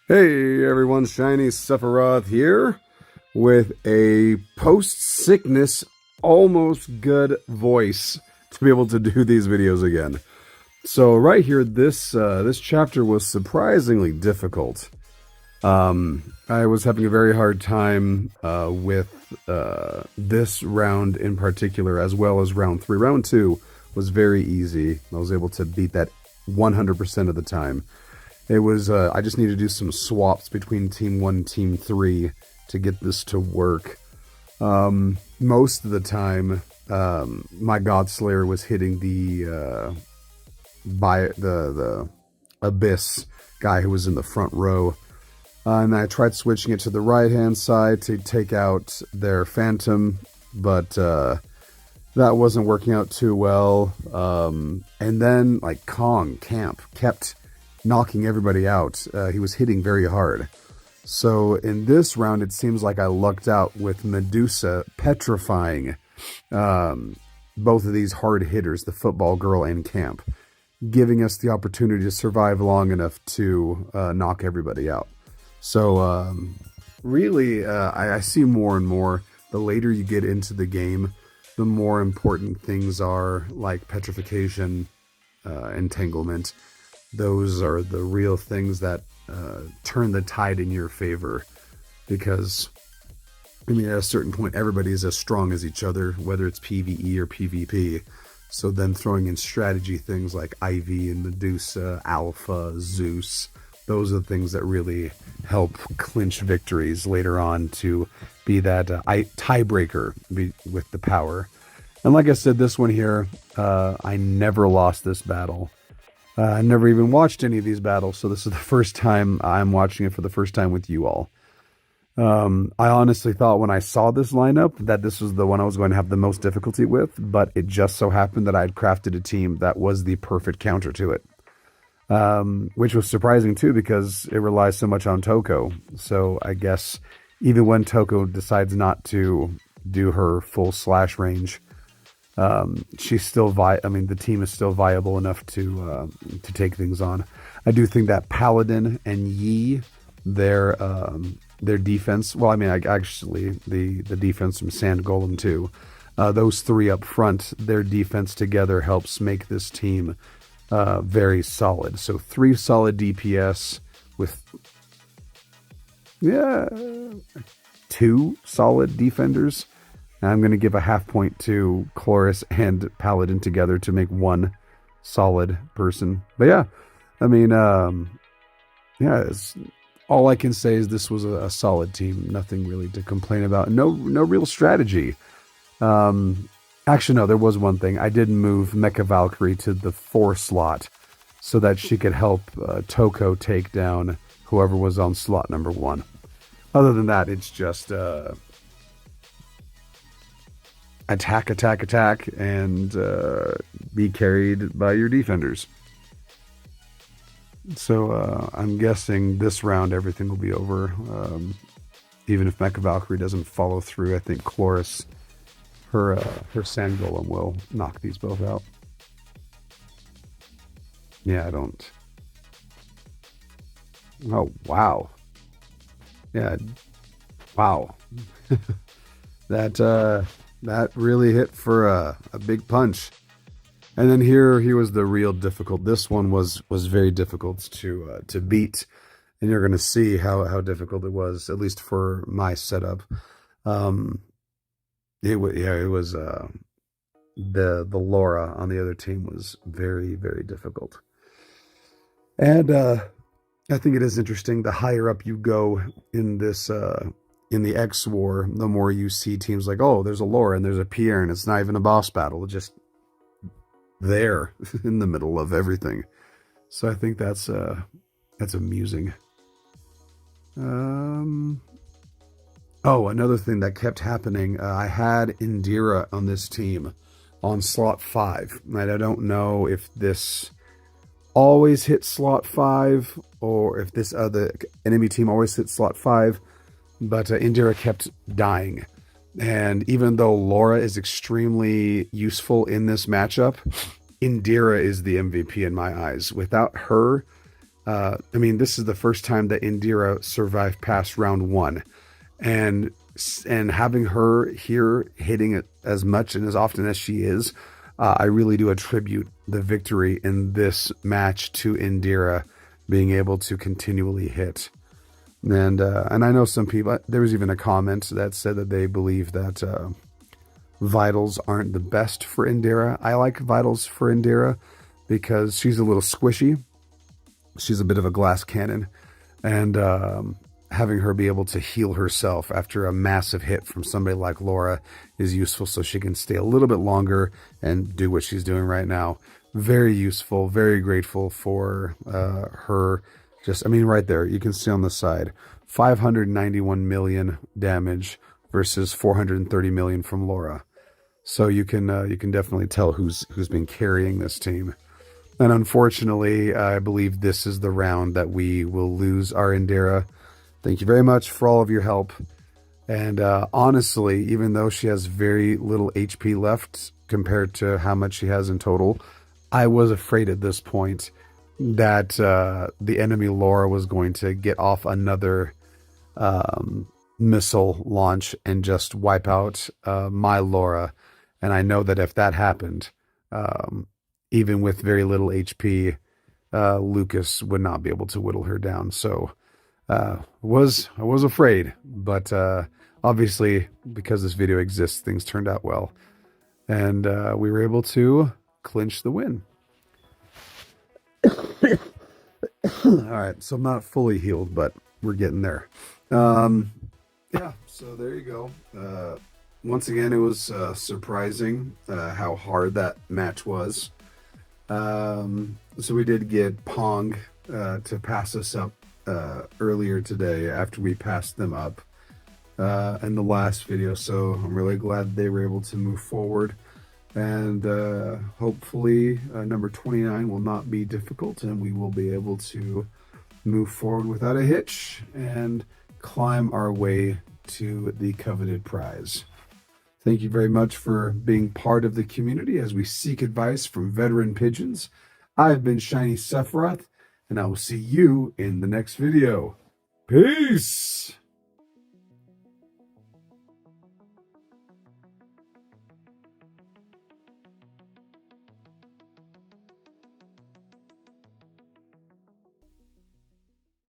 Hey everyone, Shiny Sephiroth here with a post-sickness, almost good voice to be able to do these videos again. So right here, this chapter was surprisingly difficult. I was having a very hard time with this round in particular, as well as round 3. Round 2 was very easy. I was able to beat that 100% of the time. It was, I just need to do some swaps between Team 1 and Team 3 to get this to work. Most of the time, my Godslayer was hitting the Abyss guy who was in the front row. And I tried switching it to the right-hand side to take out their Phantom, but that wasn't working out too well. And then, like, Kong Camp kept knocking everybody out. He was hitting very hard. So in this round, it seems like I lucked out with Medusa petrifying both of these hard hitters, the football girl and Camp, giving us the opportunity to survive long enough to knock everybody out. So really, I see more and more, the later you get into the game, the more important things are, like petrification, entanglement. Those are the real things that turn the tide in your favor, because I mean, at a certain point, everybody is as strong as each other, whether it's PvE or PvP. So then throwing in strategy things like Ivy and Medusa, Alpha, Zeus, those are the things that really help clinch victories later on, to be that tiebreaker with the power. And like I said, this one here, I never lost this battle. I never even watched any of these battles, so this is the first time I'm watching it for the first time with you all. I honestly thought when I saw this lineup that this was the one I was going to have the most difficulty with, but it just so happened that I had crafted a team that was the perfect counter to it. Which was surprising too, because it relies so much on Toko. So I guess even when Toko decides not to do her full slash range, she's still the team is still viable enough to take things on. I do think that Paladin and Yi, their defense, well, I mean, actually the defense from Sand Golem too, those three up front, their defense together helps make this team very solid. So 3 solid DPS with 2 solid defenders. I'm going to give a half point to Chloris and Paladin together to make 1 solid person. But yeah, I mean, all I can say is this was a solid team. Nothing really to complain about. No real strategy. Actually, no, there was one thing. I did move Mecha Valkyrie to the 4 slot so that she could help Toko take down whoever was on slot number 1. Other than that, it's just attack, and be carried by your defenders. So I'm guessing this round everything will be over. Even if Mecha Valkyrie doesn't follow through, I think Chloris, her Sand Golem, will knock these both out. Yeah, I don't. Oh, wow. Yeah, wow. That really hit for a big punch. And then here was the real difficult. This one was very difficult to beat, and you're going to see how difficult it was, at least for my setup. It was the Laura on the other team was very, very difficult. And I think it is interesting, the higher up you go in this in the X War, the more you see teams like, oh, there's a Laura and there's a Pierre, and it's not even a boss battle, it's just there in the middle of everything. So I think that's amusing. Oh, another thing that kept happening, I had Indira on this team on slot 5. And I don't know if this always hits slot 5 or if this other enemy team always hits slot 5, but Indira kept dying. And even though Laura is extremely useful in this matchup, Indira is the MVP in my eyes. Without her, I mean, this is the first time that Indira survived past round 1, and having her here hitting it as much and as often as she is, I really do attribute the victory in this match to Indira being able to continually hit. And I know some people, there was even a comment that said that they believe that vitals aren't the best for Indira. I like vitals for Indira because she's a little squishy. She's a bit of a glass cannon, and having her be able to heal herself after a massive hit from somebody like Laura is useful, so she can stay a little bit longer and do what she's doing right now. Very useful, very grateful for her. Just, I mean, right there, you can see on the side, 591 million damage versus 430 million from Laura. So you can definitely tell who's been carrying this team. And unfortunately, I believe this is the round that we will lose our Indira. Thank you very much for all of your help. And honestly, even though she has very little HP left compared to how much she has in total, I was afraid at this point that the enemy Laura was going to get off another missile launch and just wipe out my Laura. And I know that if that happened, even with very little HP, Lucas would not be able to whittle her down. So I was afraid, but obviously because this video exists, things turned out well, and we were able to clinch the win. All right, so I'm not fully healed, but we're getting there. Yeah, so there you go. Once again, it was surprising how hard that match was. So we did get Pong to pass us up earlier today after we passed them up in the last video. So I'm really glad they were able to move forward. And hopefully number 29 will not be difficult, and we will be able to move forward without a hitch and climb our way to the coveted prize. Thank you very much for being part of the community as we seek advice from veteran pigeons. I've been Shiny Sephiroth, and I will see you in the next video. Peace!